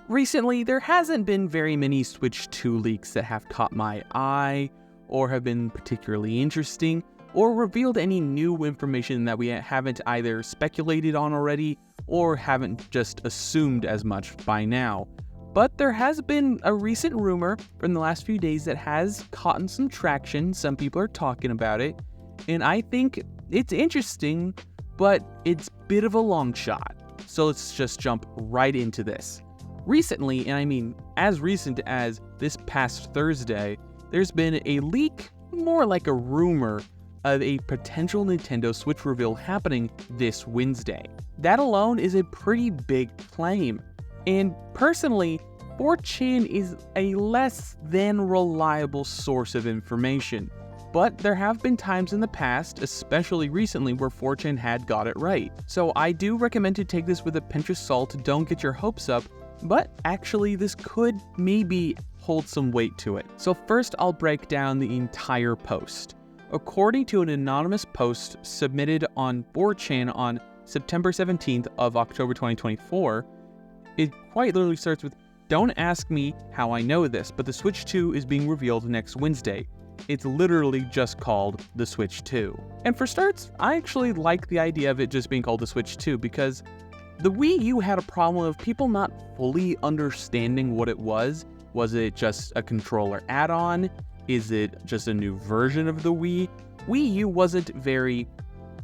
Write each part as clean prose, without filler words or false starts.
Recently, there hasn't been very many Switch 2 leaks that have caught my eye, or have been particularly interesting, or revealed any new information that we haven't either speculated on already, or haven't just assumed as much by now. But there has been a recent rumor from the last few days that has caught some traction. Some people are talking about it, and I think it's interesting, but it's a bit of a long shot. So let's just jump right into this. Recently, and I mean as recent as this past Thursday, there's been a leak, more like a rumor, of a potential Nintendo Switch reveal happening this Wednesday. That alone is a pretty big claim, and personally, 4chan is a less than reliable source of information. But there have been times in the past, especially recently, where 4chan had got it right. So I do recommend to take this with a pinch of salt, don't get your hopes up, but actually this could maybe hold some weight to it. So first I'll break down the entire post. According to an anonymous post submitted on 4chan on September 17th of October 2024, it quite literally starts with, "Don't ask me how I know this, but the Switch 2 is being revealed next Wednesday. It's literally just called the Switch 2. And for starts, I actually like the idea of it just being called the Switch 2 because the Wii U had a problem of people not fully understanding what it was. Was it just a controller add-on? Is it just a new version of the Wii? Wii U wasn't very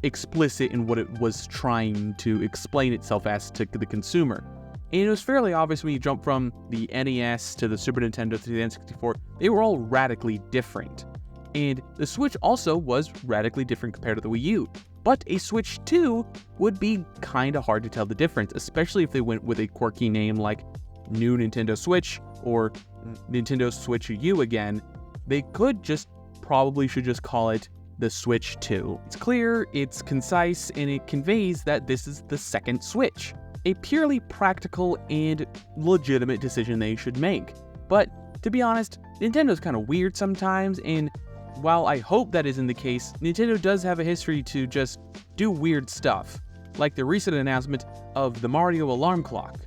explicit in what it was trying to explain itself as to the consumer. And it was fairly obvious when you jump from the NES to the Super Nintendo to the N64, they were all radically different. And the Switch also was radically different compared to the Wii U. But a Switch 2 would be kinda hard to tell the difference, especially if they went with a quirky name like New Nintendo Switch or Nintendo Switch U again. They probably should just call it the Switch 2. It's clear, it's concise, and it conveys that this is the second Switch. A purely practical and legitimate decision they should make. But to be honest, Nintendo's kind of weird sometimes, and while I hope that isn't the case, Nintendo does have a history to just do weird stuff, like the recent announcement of the Mario alarm clock.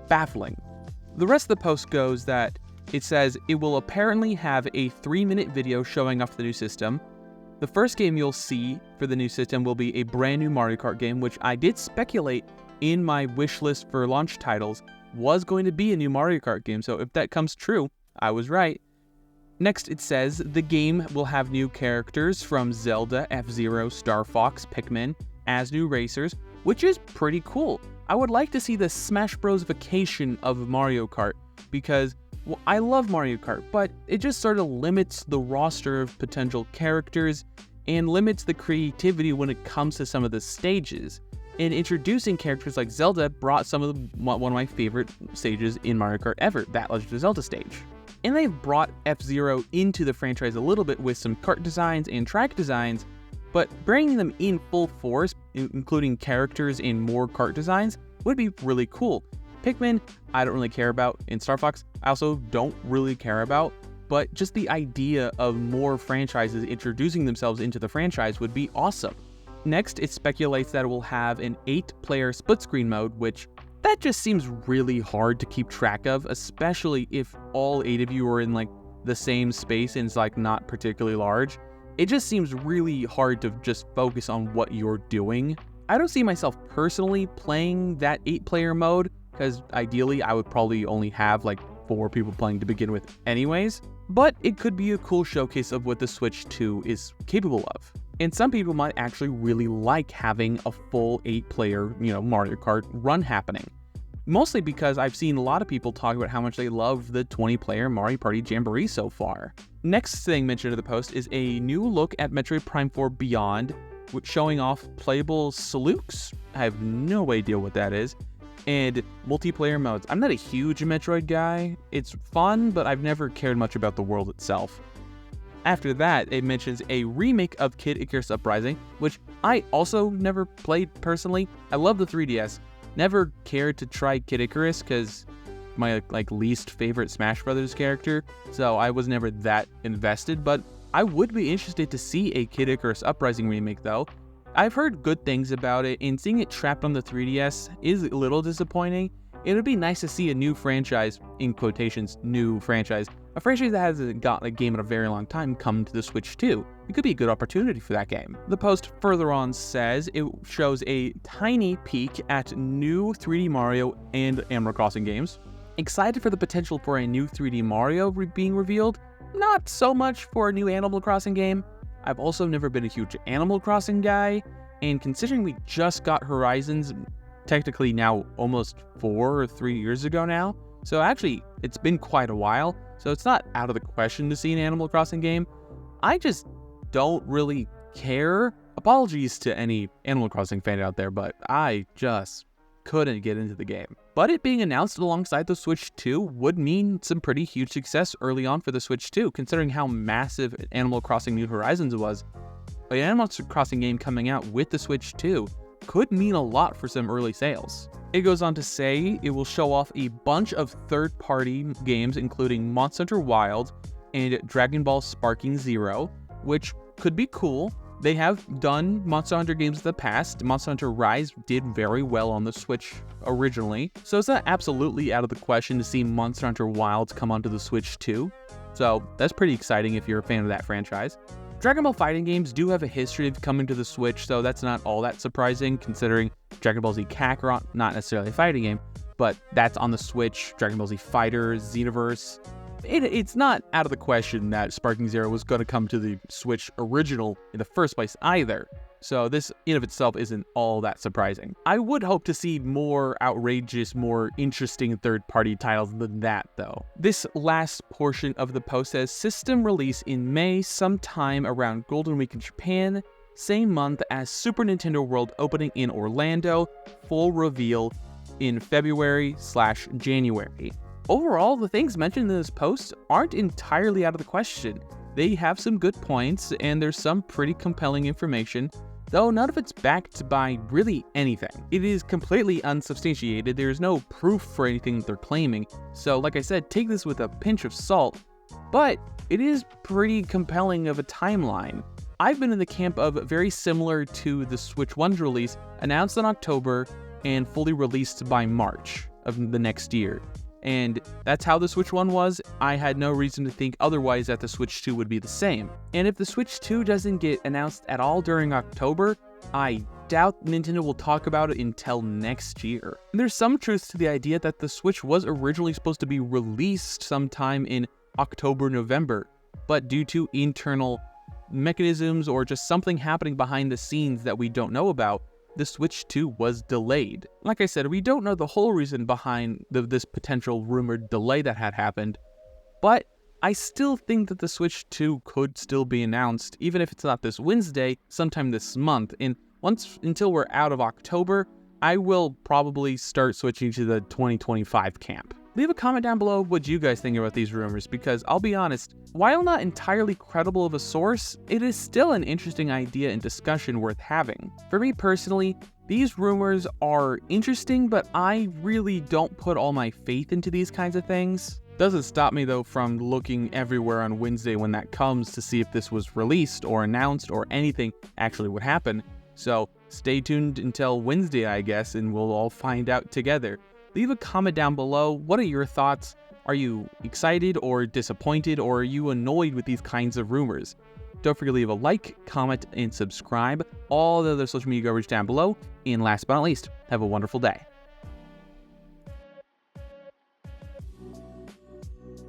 Baffling. The rest of the post goes that it says it will apparently have a 3-minute video showing off the new system. The first game you'll see for the new system will be a brand new Mario Kart game, which I did speculate in my wish list for launch titles was going to be a new Mario Kart game, so if that comes true, I was right. Next, it says the game will have new characters from Zelda, F-Zero, Star Fox, Pikmin as new racers, which is pretty cool. I would like to see the Smash Bros. Vacation of Mario Kart, because I love Mario Kart, but it just sort of limits the roster of potential characters and limits the creativity when it comes to some of the stages. And introducing characters like Zelda brought one of my favorite stages in Mario Kart ever, that Legend of Zelda stage. And they've brought F-Zero into the franchise a little bit with some kart designs and track designs, but bringing them in full force, including characters and more kart designs, would be really cool. Pikmin, I don't really care about, and Star Fox, I also don't really care about, but just the idea of more franchises introducing themselves into the franchise would be awesome. Next, it speculates that it will have an 8-player split-screen mode, which that just seems really hard to keep track of, especially if all 8 of you are in like the same space and it's like not particularly large. It just seems really hard to just focus on what you're doing. I don't see myself personally playing that 8-player mode, because ideally I would probably only have like 4 people playing to begin with anyways, but it could be a cool showcase of what the Switch 2 is capable of. And some people might actually really like having a full 8-player, Mario Kart run happening. Mostly because I've seen a lot of people talk about how much they love the 20-player Mario Party Jamboree so far. Next thing mentioned in the post is a new look at Metroid Prime 4 Beyond, showing off playable Salukes. I have no idea what that is. And multiplayer modes. I'm not a huge Metroid guy. It's fun, but I've never cared much about the world itself. After that, it mentions a remake of Kid Icarus Uprising, which I also never played personally. I love the 3DS. Never cared to try Kid Icarus because my least favorite Smash Brothers character, so I was never that invested, but I would be interested to see a Kid Icarus Uprising remake though. I've heard good things about it, and seeing it trapped on the 3DS is a little disappointing, it would be nice to see a new franchise, in quotations, new franchise, a franchise that hasn't gotten a game in a very long time come to the Switch 2. It could be a good opportunity for that game. The post further on says it shows a tiny peek at new 3D Mario and Animal Crossing games. Excited for the potential for a new 3D Mario being revealed? Not so much for a new Animal Crossing game. I've also never been a huge Animal Crossing guy, and considering we just got Horizons technically now almost 4 or 3 years ago now, so actually it's been quite a while, so it's not out of the question to see an Animal Crossing game. I just don't really care. Apologies to any Animal Crossing fan out there, but I just couldn't get into the game. But it being announced alongside the Switch 2 would mean some pretty huge success early on for the Switch 2, considering how massive Animal Crossing New Horizons was. An Animal Crossing game coming out with the Switch 2 could mean a lot for some early sales. It goes on to say it will show off a bunch of third-party games, including Monster Hunter Wilds and Dragon Ball Sparking Zero, which could be cool. They have done Monster Hunter games in the past. Monster Hunter Rise did very well on the Switch originally, so it's not absolutely out of the question to see Monster Hunter Wilds come onto the Switch too. So that's pretty exciting if you're a fan of that franchise. Dragon Ball fighting games do have a history of coming to the Switch, so that's not all that surprising considering Dragon Ball Z Kakarot, not necessarily a fighting game, but that's on the Switch. Dragon Ball Z Fighters, Xenoverse. It's not out of the question that Sparking Zero was going to come to the Switch original in the first place either, so this in of itself isn't all that surprising. I would hope to see more outrageous, more interesting third-party titles than that though. This last portion of the post says system release in May, sometime around Golden Week in Japan, same month as Super Nintendo World opening in Orlando, full reveal in February/January. Overall, the things mentioned in this post aren't entirely out of the question. They have some good points, and there's some pretty compelling information, though none of it's backed by really anything. It is completely unsubstantiated, there's no proof for anything that they're claiming, so like I said, take this with a pinch of salt, but it is pretty compelling of a timeline. I've been in the camp of very similar to the Switch 1's release, announced in October and fully released by March of the next year. And that's how the Switch 1 was. I had no reason to think otherwise that the Switch 2 would be the same. And if the Switch 2 doesn't get announced at all during October, I doubt Nintendo will talk about it until next year. And there's some truth to the idea that the Switch was originally supposed to be released sometime in October, November, but due to internal mechanisms or just something happening behind the scenes that we don't know about, the Switch 2 was delayed. Like I said, we don't know the whole reason behind this potential rumored delay that had happened, but I still think that the Switch 2 could still be announced, even if it's not this Wednesday, sometime this month. And until we're out of October, I will probably start switching to the 2025 camp. Leave a comment down below what you guys think about these rumors, because I'll be honest, while not entirely credible of a source, it is still an interesting idea and discussion worth having. For me personally, these rumors are interesting, but I really don't put all my faith into these kinds of things. Doesn't stop me though from looking everywhere on Wednesday when that comes to see if this was released or announced or anything actually would happen. So stay tuned until Wednesday, I guess, and we'll all find out together. Leave a comment down below. What are your thoughts? Are you excited or disappointed, or are you annoyed with these kinds of rumors? Don't forget to leave a like, comment, and subscribe. All the other social media coverage down below. And last but not least, have a wonderful day.